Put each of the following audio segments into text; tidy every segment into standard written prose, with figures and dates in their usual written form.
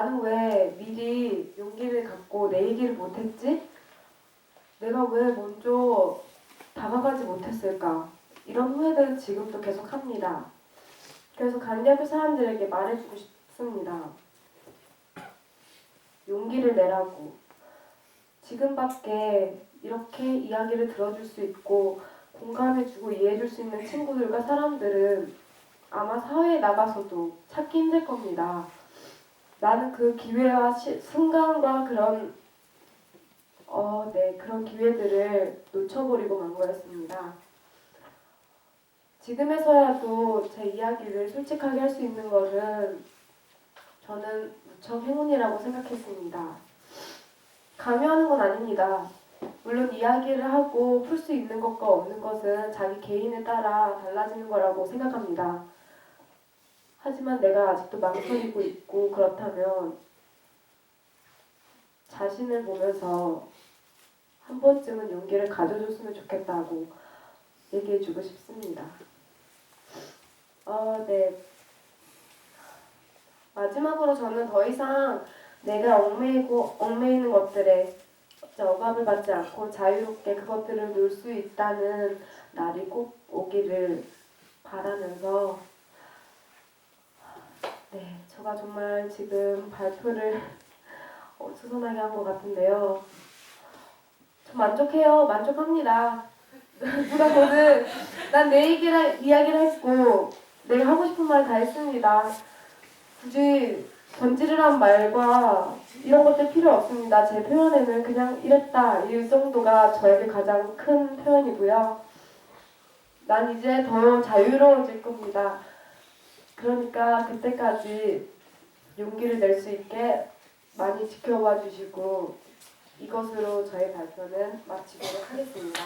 나는 왜 미리 용기를 갖고 내 얘기를 못했지? 내가 왜 먼저 다가가지 못했을까? 이런 후회들은 지금도 계속 합니다. 그래서 간략히 사람들에게 말해주고 싶습니다. 용기를 내라고. 지금밖에 이렇게 이야기를 들어줄 수 있고 공감해주고 이해해줄 수 있는 친구들과 사람들은 아마 사회에 나가서도 찾기 힘들 겁니다. 나는 그 기회와 순간과 그런 기회들을 놓쳐버리고 만 거였습니다. 지금에서야도 제 이야기를 솔직하게 할 수 있는 것은 저는 무척 행운이라고 생각했습니다. 강요하는 건 아닙니다. 물론 이야기를 하고 풀 수 있는 것과 없는 것은 자기 개인에 따라 달라지는 거라고 생각합니다. 하지만 내가 아직도 망설이고 있고 그렇다면 자신을 보면서 한 번쯤은 용기를 가져줬으면 좋겠다고 얘기해주고 싶습니다. 네. 마지막으로 저는 더 이상 내가 얽매이는 것들에 억압을 받지 않고 자유롭게 그것들을 놓을 수 있다는 날이 꼭 오기를 바라면서 제가 정말 지금 발표를 수선하게 한 것 같은데요. 저 만족해요. 만족합니다. 누가 보든 난 내 이야기를 했고 내가 하고 싶은 말 다 했습니다. 굳이 번지르란 말과 이런 것들 필요 없습니다. 제 표현에는 그냥 이랬다 이 정도가 저에게 가장 큰 표현이고요. 난 이제 더 자유로워질 겁니다. 그러니까 그때까지 용기를 낼 수 있게 많이 지켜봐 주시고 이것으로 저의 발표는 마치도록 하겠습니다.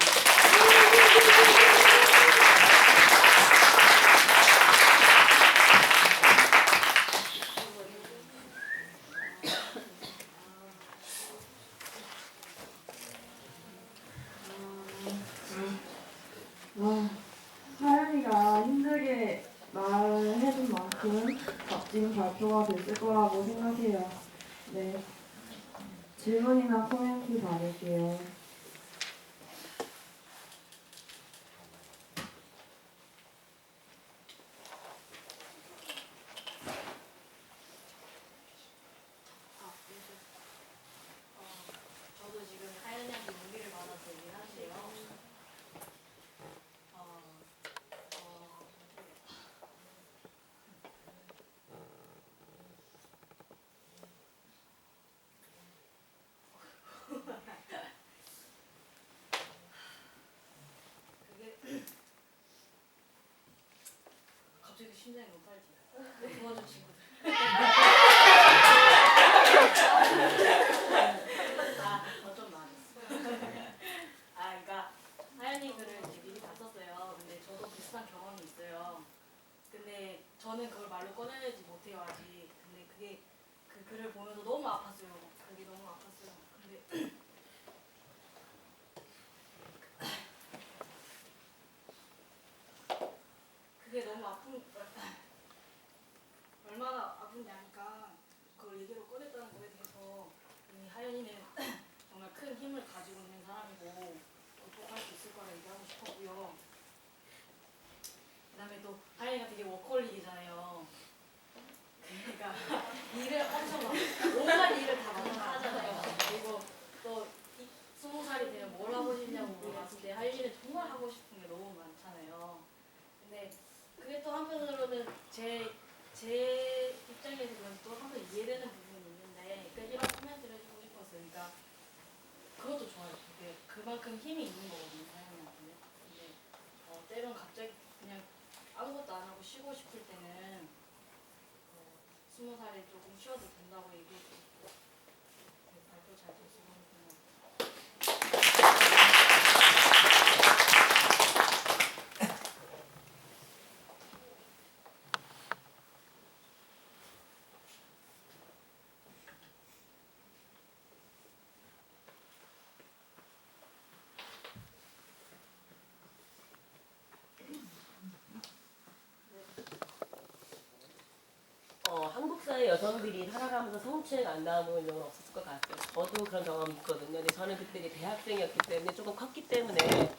하연이가 힘들게 말해준 만큼 값진 발표가 됐을 거라고 생각해요. 네. 질문이나 코멘트 받을게요. 저도 지금 하연이한테 용기를 받아서 얘기를 하는데요. 그게 갑자기 심장이 너무 빨리 도와준 친구들. 좀 많았어. 그러니까 하연이 글을 이제 미리 봤었어요. 근데 저도 비슷한 경험이 있어요. 근데 저는 그걸 말로 꺼내지 못해요 아직. 근데 그게 그 글을 보면서 너무 아팠어요. 그게 너무 아팠어요. 근데 그게 너무 얼마나 아픈지 아니까 그걸 얘기로 꺼냈다는 거에 대해서 이 하연이는 정말 큰 힘을 가지고 있는 사람이고 극복할 수 있을 거라 얘기하고 싶었고요. 그 다음에 또 하연이가 되게 워커홀릭이잖아요. 그러니까 일을 엄청 온갖 일을 다 맡아서 하잖아요. 그리고 또 20살이 되면 뭘 하고 싶냐고 물어봤을 때 하연이는 정말 하고 싶은 게 너무 많잖아요. 근데 그게 또 한편으로는 제 입장에서는 또 한번 이해되는 부분이 있는데 그러니까 이런 코멘트를 해주고 싶었어요. 그러니까 그것도 좋아요. 그게 그만큼 힘이 있는 거거든요. 사연이한테는. 근데 때론 갑자기 그냥 아무것도 안 하고 쉬고 싶을 때는 20살에 조금 쉬어도 된다고 얘기해주고 발표 잘 됐으면 하는 한국 사회 옛날에 여성들이 살아가면서 성추행 안 나오는 경우는 없었을 것 같아요. 저도 그런 경험이 있거든요. 근데 저는 그때 이제 대학생이었기 때문에 조금 컸기 때문에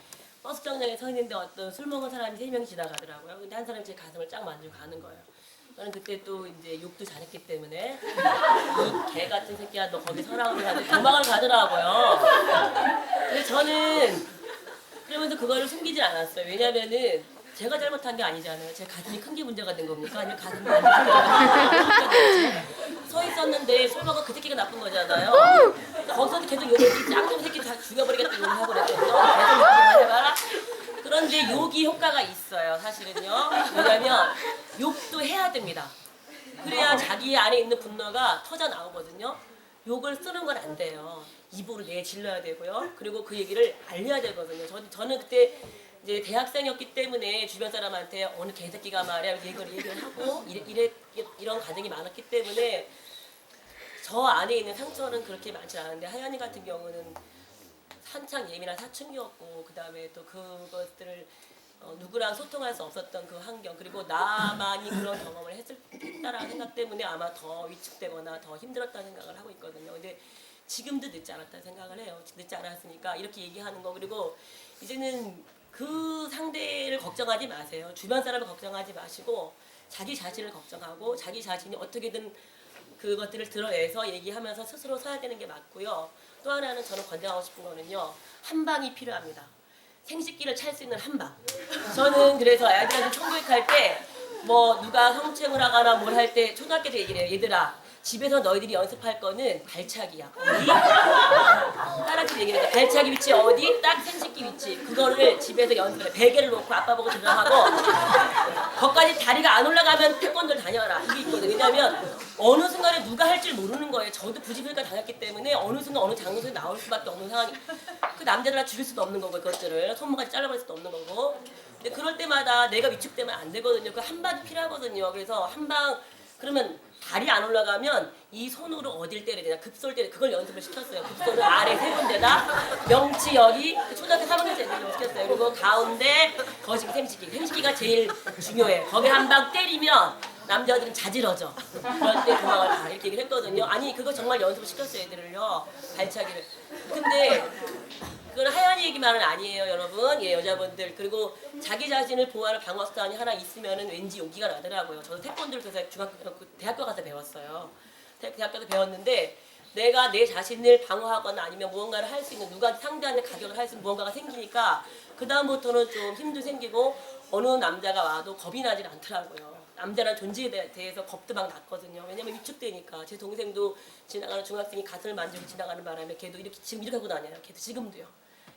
버스 정류장에 서 있는데 어떤 술 먹은 사람이 3명이 지나가더라고요. 근데 한 사람이 제 가슴을 쫙 만지고 가는 거예요. 저는 그때 또 이제 욕도 잘했기 때문에 이 개 같은 새끼야 너 거기 서라고 하는데 도망을 가더라고요. 근데 저는 그러면서 그거를 숨기질 않았어요. 왜냐면은 제가 잘못한 게 아니잖아요. 제 가슴이 큰 게 문제가 된 겁니까? 아니면 가슴이 안 큰 서 있었는데 술 먹은 그 새끼가 나쁜 거잖아요. 거기서 계속 욕을 짱좀 새끼 다 죽여버리겠다 욕을 하고 그랬거든요. 계속 욕을 해봐라. 그런데 욕이 효과가 있어요. 사실은요. 왜냐면 욕도 해야 됩니다. 그래야 자기 안에 있는 분노가 터져 나오거든요. 욕을 쓰는 건 안 돼요. 입으로 내질러야 되고요. 그리고 그 얘기를 알려야 되거든요. 저는 그때 이제 대학생이었기 때문에 주변 사람한테 어느 개새끼가 말이야 얘기를 하고 이런 과정이 많았기 때문에 저 안에 있는 상처는 그렇게 많지 않은데 하연이 같은 경우는 한창 예민한 사춘기였고 그 다음에 또 그것들을 누구랑 소통할 수 없었던 그 환경 그리고 나만이 그런 경험을 했다라는 생각 때문에 아마 더 위축되거나 더 힘들었다는 생각을 하고 있거든요. 근데 지금도 늦지 않았다는 생각을 해요. 늦지 않았으니까 이렇게 얘기하는 거 그리고 이제는 그 상대를 걱정하지 마세요. 주변 사람을 걱정하지 마시고 자기 자신을 걱정하고 자기 자신이 어떻게든 그것들을 드러내서 얘기하면서 스스로 서야 되는 게 맞고요. 또 하나는 저는 권장하고 싶은 거는요. 한 방이 필요합니다. 생식기를 찰 수 있는 한 방. 저는 그래서 아이들한테 성교육할 때 뭐 누가 성추행을 하거나 뭘 할 때 초등학교 때 얘기를 해요. 얘들아 집에서 너희들이 연습할 거는 발차기야. 어디? 딸한테 얘기를 해요. 발차기 위치 어디? 딱 생식기 위치. 그거를 집에서 연습을 해. 베개를 놓고 아빠 보고 들어가고 거기까지 다리가 안 올라가면 태권도를 다녀라. 이게 있거든요. 왜냐면 어느 순간에 누가 할 줄 모르는 거예요. 저도 부지불가 다녔기 때문에 어느 순간 어느 장소에 나올 수밖에 없는 상황이 그 남자들아 죽일 수도 없는 거고 그것들을 손목까지 잘라버릴 수도 없는 거고 근데 그럴 때마다 내가 위축되면 안 되거든요. 그 한 방이 필요하거든요. 그래서 한 방 그러면 다리 안 올라가면 이 손으로 어딜 때려야 되나 급소를 때려 그걸 연습을 시켰어요. 급소를 아래 세 군데다 명치 여기 초등학교 3학년 때 연습을 시켰어요. 그리고 가운데 거시기 생식기가 제일 중요해. 거기 한 방 때리면 남자들은 자지러져. 그럴 때 도망을 가 이렇게 얘기를 했거든요. 아니 그거 정말 연습을 시켰어요 애들을요. 발차기를. 근데 그건 하연이 얘기만은 아니에요 여러분. 예 여자분들 그리고 자기 자신을 보호하는 방어 수단이 하나 있으면은 왠지 용기가 나더라고요. 저도 태권도를 그래서 대학교 가서 배웠어요. 대학교에서 배웠는데 내가 내 자신을 방어하거나 아니면 무언가를 할 수 있는 누가 상대한테 가격을 할 수 있는 무언가가 생기니까 그 다음부터는 좀 힘도 생기고 어느 남자가 와도 겁이 나질 않더라고요. 남자라는 존재에 대해서 겁도 막 났거든요. 왜냐면 위축되니까. 제 동생도 지나가는 중학생이 가슴을 만지고 지나가는 바람에 걔도 이렇게 지금 이렇게 하고 다녀요. 걔도 지금도요.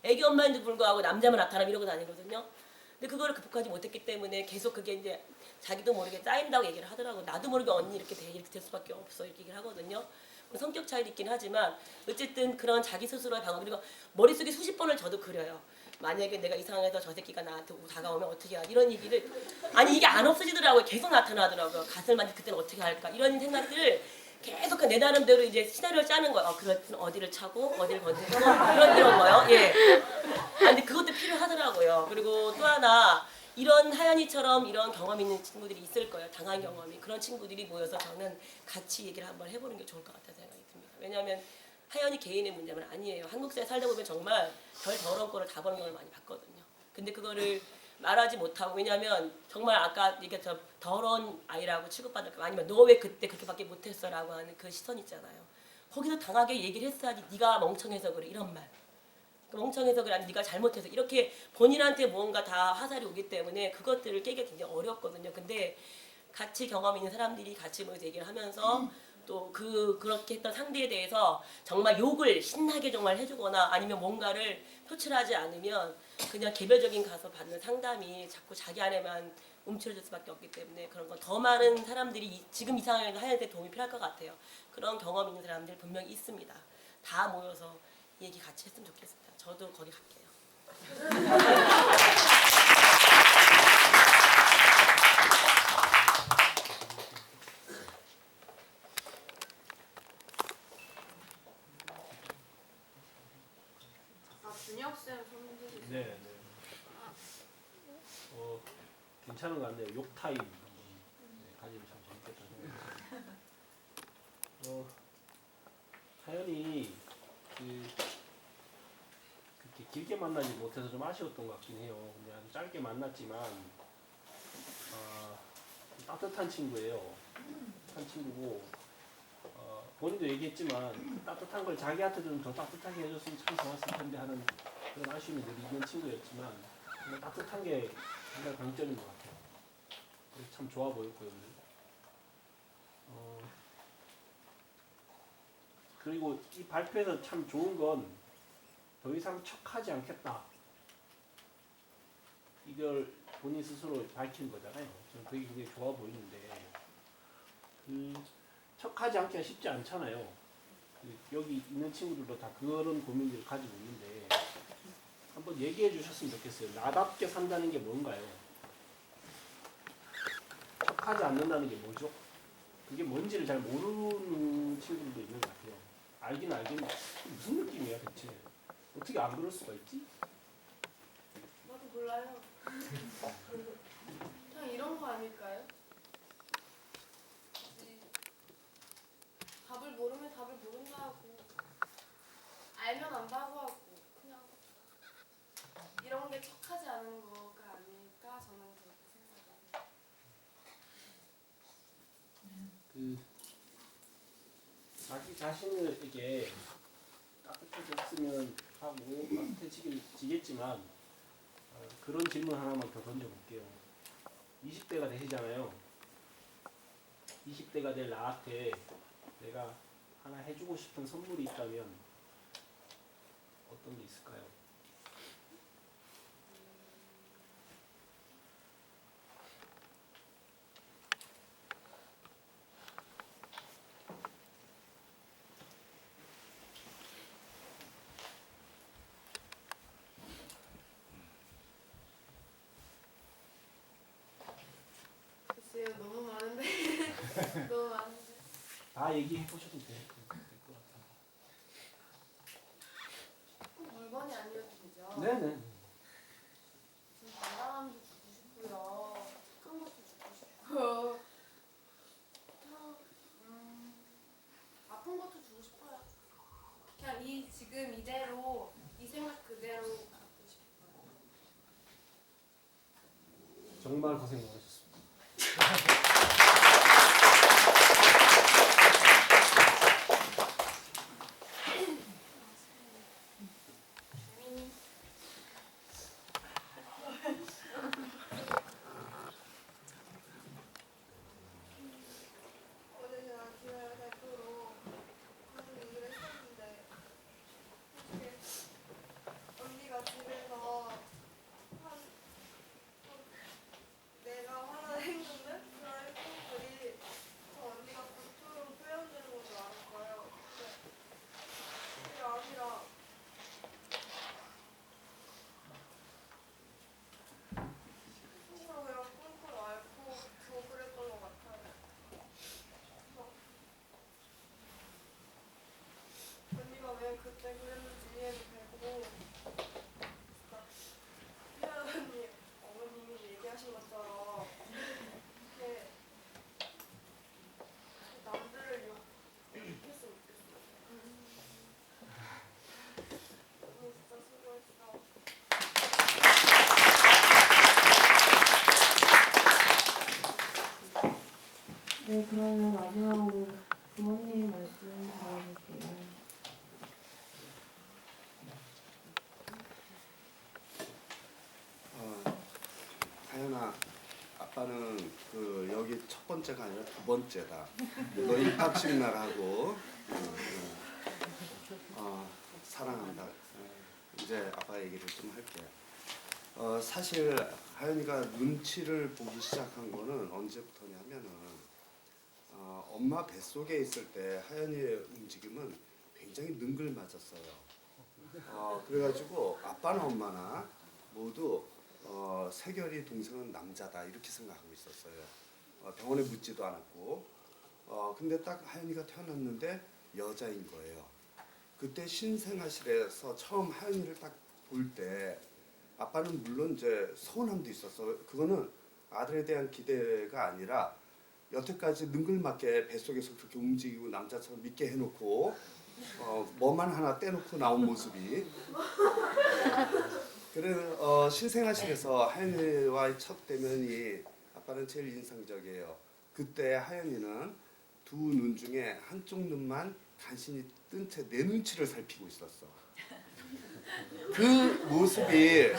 애기 엄마인데도 불구하고 남자만 나타나면 이러고 다니거든요. 근데 그거를 극복하지 못했기 때문에 계속 그게 이제 자기도 모르게 쌓인다고 얘기를 하더라고요. 나도 모르게 언니 이렇게 될 수밖에 없어 이렇게 얘기를 하거든요. 성격 차이도 있긴 하지만 어쨌든 그런 자기 스스로의 방어 그리고 머릿속에 수십 번을 저도 그려요. 만약에 내가 이 상황에서 저 새끼가 나한테 다가오면 어떻게 하지? 이런 얘기를 아니 이게 안 없어지더라고요. 계속 나타나더라고요. 가슴을 만질 그때는 어떻게 할까? 이런 생각들을 계속 내 나름대로 이제 시나리오를 짜는 거예요. 그럴 때는 어디를 차고 어디를 건드리고 이런 거요. 예. 근데 그것도 필요하더라고요. 그리고 또 하나 이런 하연이처럼 이런 경험 있는 친구들이 있을 거예요. 당한 경험이. 그런 친구들이 모여서 저는 같이 얘기를 한번 해보는 게 좋을 것 같다는 생각이 듭니다. 왜냐하면 하연이 개인의 문제는 아니에요. 한국 사회 살다 보면 정말 별 더러운 거를 다 보는 걸 많이 봤거든요. 근데 그거를 말하지 못하고 왜냐하면 정말 아까 얘기했던 더러운 아이라고 취급받을까 아니면 너 왜 그때 그렇게밖에 못했어 라고 하는 그 시선 있잖아요. 거기서 당하게 얘기를 했어야지 네가 멍청해서 그래 이런 말. 멍청해서 그래 아니 네가 잘못해서 이렇게 본인한테 뭔가 다 화살이 오기 때문에 그것들을 깨기가 굉장히 어렵거든요. 근데 같이 경험 있는 사람들이 같이 모여서 얘기를 하면서 또 그렇게 했던 상대에 대해서 정말 욕을 신나게 정말 해주거나 아니면 뭔가를 표출하지 않으면 그냥 개별적인 가서 받는 상담이 자꾸 자기 안에만 움츠러질 수밖에 없기 때문에 그런 건 더 많은 사람들이 지금 이 상황에서 하얀데 도움이 필요할 것 같아요. 그런 경험 있는 사람들 분명히 있습니다. 다 모여서 얘기 같이 했으면 좋겠습니다. 저도 거기 갈게요. 준혁쌤 손주세요. 네, 네. 괜찮은 것 같네요. 욕 타임 한번 가지면 참 재밌겠다 생각합니다. 하연이 그렇게 길게 만나지 못해서 좀 아쉬웠던 것 같긴 해요. 근데 아주 짧게 만났지만 따뜻한 친구예요. 따뜻한 친구고 본인도 얘기했지만 그 따뜻한 걸 자기한테 좀 더 따뜻하게 해줬으면 참 좋았을 텐데 하는 그런 아쉬움이 늘 있는 친구였지만 정말 따뜻한 게 정말 강점인 것 같아요. 그래서 참 좋아 보였고요. 오늘. 그리고 이 발표에서 참 좋은 건 더 이상 척하지 않겠다. 이걸 본인 스스로 밝힌 거잖아요. 저는 그게 굉장히 좋아 보이는데 척하지 않기가 쉽지 않잖아요. 여기 있는 친구들도 다 그런 고민들을 가지고 있는데 한번 얘기해 주셨으면 좋겠어요. 나답게 산다는 게 뭔가요? 척하지 않는다는 게 뭐죠? 그게 뭔지를 잘 모르는 친구들도 있는 것 같아요. 알긴 무슨 느낌이야 대체? 어떻게 안 그럴 수가 있지? 나도 몰라요. 그냥 이런 거 아닐까요? 답을 모르면 답을 모른다 하고 알면 안다고 하고 그냥 이런 게 척하지 않은 거가 아닐까 저는 그렇게 생각해요. 자기 자신에게 따뜻해졌으면 하고 따뜻해지겠지만 그런 질문 하나만 더 던져볼게요. 20대가 되시잖아요. 20대가 될 나한테 내가 하나 해주고 싶은 선물이 있다면 어떤 게 있을까요? 글쎄요 너무 많은데 너무 많은데 다 얘기해 보셔도 될 것 같아요. 꼭 물건이 아니어도 되죠. 네네. 좀 건강함도 주고 싶고요. 큰 것도 주고 싶고 아픈 것도 주고 싶어요. 그냥 지금 이대로 이 생각 그대로 갖고 싶어요. 정말 고생 많으셨습니다. 어제 제가 기회 대표로 하는 일을 했었는데 언니가 집에서 내가 하는 행동들 그런 행동들이 저 언니가 겉으로 표현되는 건 줄 알았어요. 근데 그게 아니라 속으로 그냥 꿀꿀 앓고 저 그랬던 것 같아요. 그래서 언니가 왜 그때 그랬는지 이해도 되고 희연 언니 어머님이 얘기하신 것처럼 이렇게 남들을 욕했으면 좋겠어요. 언니 진짜 수고했어. 네, 그러면 마지막으로 부모님 말씀 들어볼게요. 하연아, 아빠는 여기 첫 번째가 아니라 두 번째다. 너 입학식 날하고 사랑한다. 이제 아빠 얘기를 좀 할게. 사실 하연이가 눈치를 보기 시작한 거는 언제부터냐면은 엄마 뱃속에 있을 때 하연이의 움직임은 굉장히 능글맞았어요. 그래가지고 아빠나 엄마나 모두 세결이 동생은 남자다 이렇게 생각하고 있었어요. 병원에 묻지도 않았고 근데 딱 하연이가 태어났는데 여자인 거예요. 그때 신생아실에서 처음 하연이를 딱 볼 때 아빠는 물론 이제 서운함도 있었어. 그거는 아들에 대한 기대가 아니라 여태까지 능글맞게 뱃속에서 그렇게 움직이고 남자처럼 믿게 해놓고 뭐만 하나 떼놓고 나온 모습이 그래 신생아실에서 하연이와의 첫 대면이 아빠는 제일 인상적이에요. 그때 하연이는 두 눈 중에 한쪽 눈만 간신히 뜬 채 내 눈치를 살피고 있었어. 그 모습에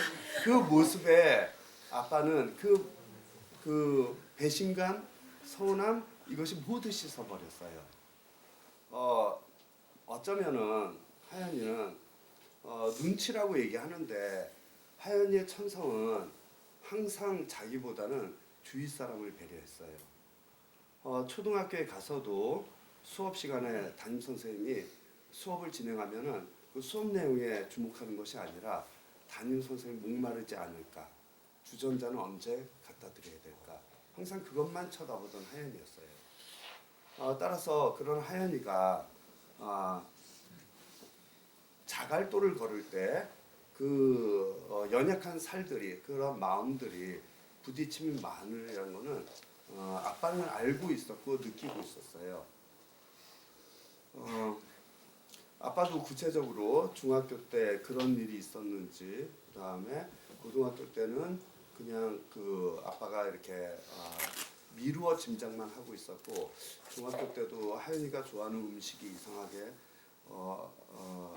아빠는 그 배신감, 서운함 이것이 모두 씻어버렸어요. 어쩌면은 하연이는 눈치라고 얘기하는데 하연이의 천성은 항상 자기보다는 주위 사람을 배려했어요. 초등학교에 가서도 수업 시간에 담임 선생님이 수업을 진행하면은 그 수업 내용에 주목하는 것이 아니라 담임 선생님 목마르지 않을까, 주전자는 언제 갖다 드려야 될까, 항상 그것만 쳐다보던 하연이었어요. 따라서 그런 하연이가 자갈도를 걸을 때 그 연약한 살들이, 그런 마음들이 부딪힘이 많으라는 거는 아빠는 알고 있었고 느끼고 있었어요. 아빠도 구체적으로 중학교 때 그런 일이 있었는지, 그 다음에 고등학교 때는 그냥 그 아빠가 이렇게 미루어 짐작만 하고 있었고, 중학교 때도 하연이가 좋아하는 음식이 이상하게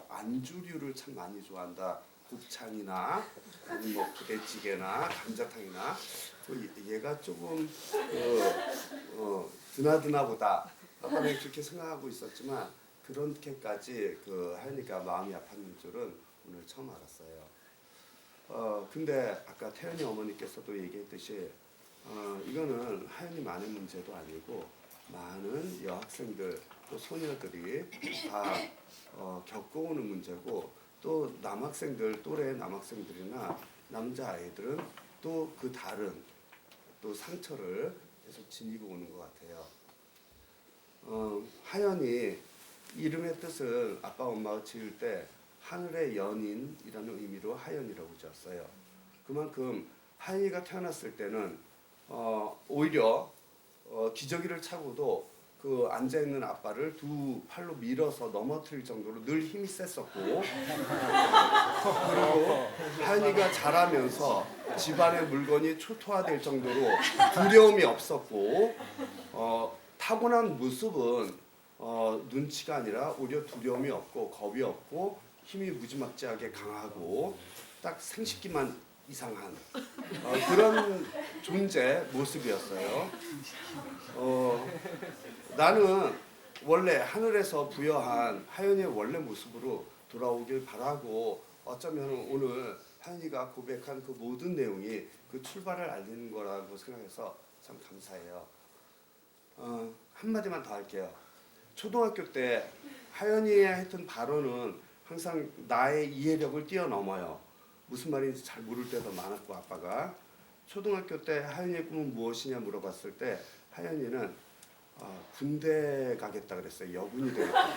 안주류를 참 많이 좋아한다. 곱창이나 뭐 부대찌개나 감자탕이나 얘가 조금 드나드나보다 아빠는 그렇게 생각하고 있었지만 그렇게까지 그 하연이가 마음이 아팠는 줄은 오늘 처음 알았어요. 근데 아까 태연이 어머니께서도 얘기했듯이 이거는 하연이만의 문제도 아니고 많은 여학생들 또 소녀들이 다 겪어오는 문제고, 또 남학생들, 또래 남학생들이나 남자아이들은 또 그 다른 또 상처를 계속 지니고 오는 것 같아요. 하연이 이름의 뜻을 아빠 엄마가 지을 때 하늘의 연인이라는 의미로 하연이라고 지었어요. 그만큼 하연이가 태어났을 때는 오히려 기저귀를 차고도 그 앉아있는 아빠를 두 팔로 밀어서 넘어뜨릴 정도로 늘 힘이 셌었고, 그리고 하연이가 자라면서 집안의 물건이 초토화될 정도로 두려움이 없었고, 타고난 모습은 눈치가 아니라 오히려 두려움이 없고 겁이 없고 힘이 무지막지하게 강하고 딱 생식기만 이상한 그런 존재 모습이었어요. 나는 원래 하늘에서 부여한 하연이의 원래 모습으로 돌아오길 바라고, 어쩌면 오늘 하연이가 고백한 그 모든 내용이 그 출발을 알리는 거라고 생각해서 참 감사해요. 한마디만 더 할게요. 초등학교 때 하연이가 했던 발언은 항상 나의 이해력을 뛰어넘어요. 무슨 말인지 잘 모를 때도 많았고, 아빠가 초등학교 때 하연이의 꿈은 무엇이냐 물어봤을 때 하연이는 군대 가겠다 그랬어요. 여군이 되겠다.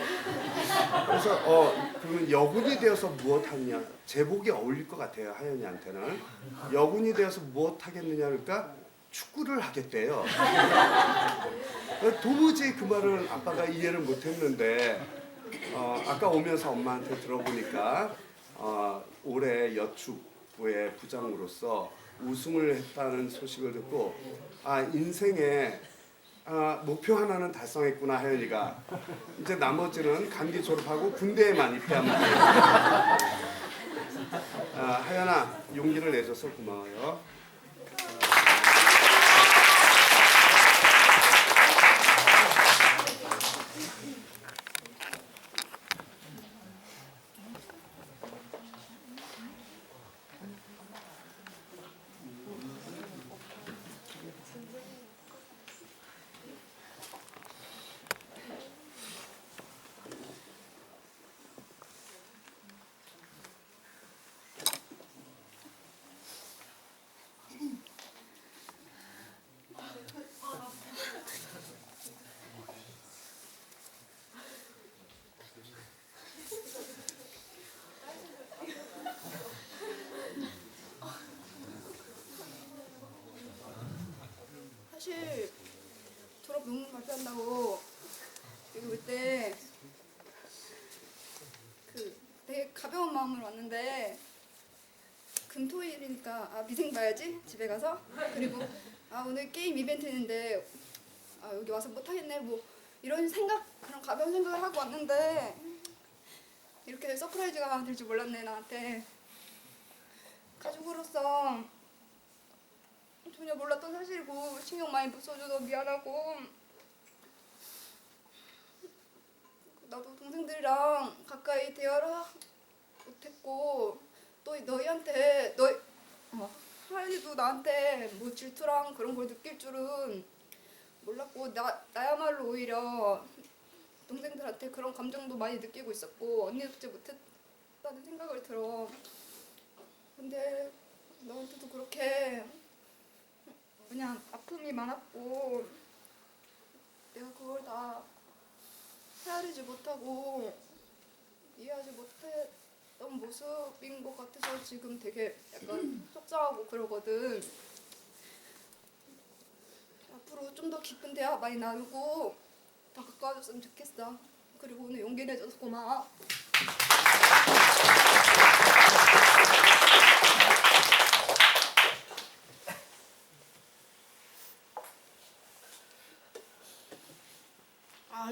그래서 그러면 여군이 되어서 무엇 하느냐, 제복이 어울릴 것 같아요. 하연이한테는 여군이 되어서 무엇 하겠느냐 그러니까 축구를 하겠대요. 도무지 그 말을 아빠가 이해를 못했는데 아까 오면서 엄마한테 들어보니까 올해 여축부의 부장으로서 우승을 했다는 소식을 듣고 인생에 목표 하나는 달성했구나 하연이가. 이제 나머지는 감기 졸업하고 군대에만 입대하면 돼요. 하연아, 용기를 내줘서 고마워요. 마음으로 왔는데 금토일이니까 미생 봐야지 집에 가서. 그리고 오늘 게임 이벤트 있는데 여기 와서 못하겠네 뭐 이런 생각, 그런 가벼운 생각을 하고 왔는데 이렇게 서프라이즈가 될 줄 몰랐네. 나한테 가족으로서 전혀 몰랐던 사실이고 신경 많이 못 써줘서 미안하고, 나도 동생들이랑 가까이 대화를 못했고 또 너희한테 하연이도 나한테 뭐 질투랑 그런 걸 느낄 줄은 몰랐고 나야말로 오히려 동생들한테 그런 감정도 많이 느끼고 있었고 언니도 그때 못했다는 생각을 들어. 근데 너한테도 그렇게 그냥 아픔이 많았고 내가 그걸 다 헤아리지 못하고 이해하지 못했던 모습인 것 같아서 지금 되게 약간 속상하고 그러거든. 앞으로 좀 더 깊은 대화 많이 나누고 더 가까워졌으면 좋겠어. 그리고 오늘 용기 내줘서 고마워.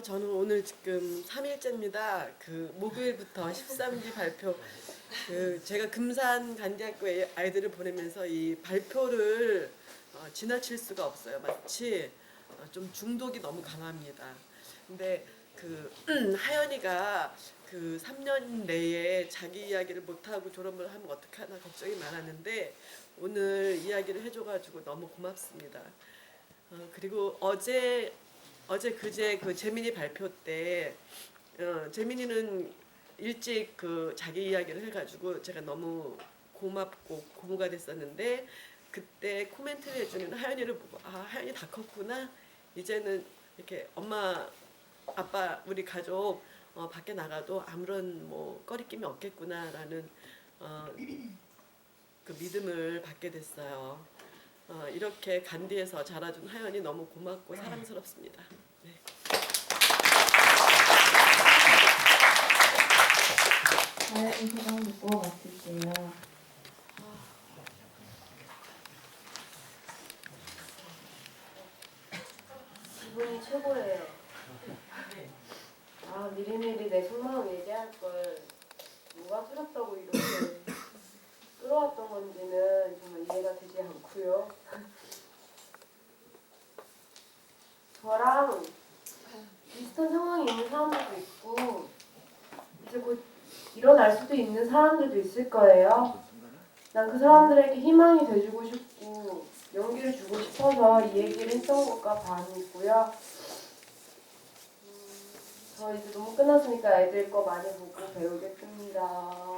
저는 오늘 지금 3일째입니다. 목요일부터 13기 발표. 제가 금산 간디학교 아이들을 보내면서 이 발표를 지나칠 수가 없어요. 마치 좀 중독이 너무 강합니다. 근데 하연이가 3년 내에 자기 이야기를 못하고 졸업을 하면 어떡하나 걱정이 많았는데 오늘 이야기를 해줘가지고 너무 고맙습니다. 그리고 어제 그제 재민이 발표 때 재민이는 일찍 자기 이야기를 해가지고 제가 너무 고맙고 고무가 됐었는데 그때 코멘트를 해주는 하연이를 보고 하연이 다 컸구나. 이제는 이렇게 엄마 아빠 우리 가족 밖에 나가도 아무런 꺼리낌이 없겠구나라는 그 믿음을 받게 됐어요. 이렇게 간디에서 자라준 하연이 너무 고맙고 사랑스럽습니다. 네. 하연이 소감 듣고 마칠게요. 기분이 최고예요. 미리미리 내 속마음 얘기할 걸 누가 틀었다고 이렇게 끌어왔던 건지는 정말 이해가 되지 않고요. 저랑 비슷한 상황이 있는 사람들도 있고 이제 곧 일어날 수도 있는 사람들도 있을 거예요. 난 그 사람들에게 희망이 돼주고 싶고 용기를 주고 싶어서 이 얘기를 했던 것과 반이고요. 저 이제 너무 끝났으니까 애들 거 많이 보고 배우겠습니다.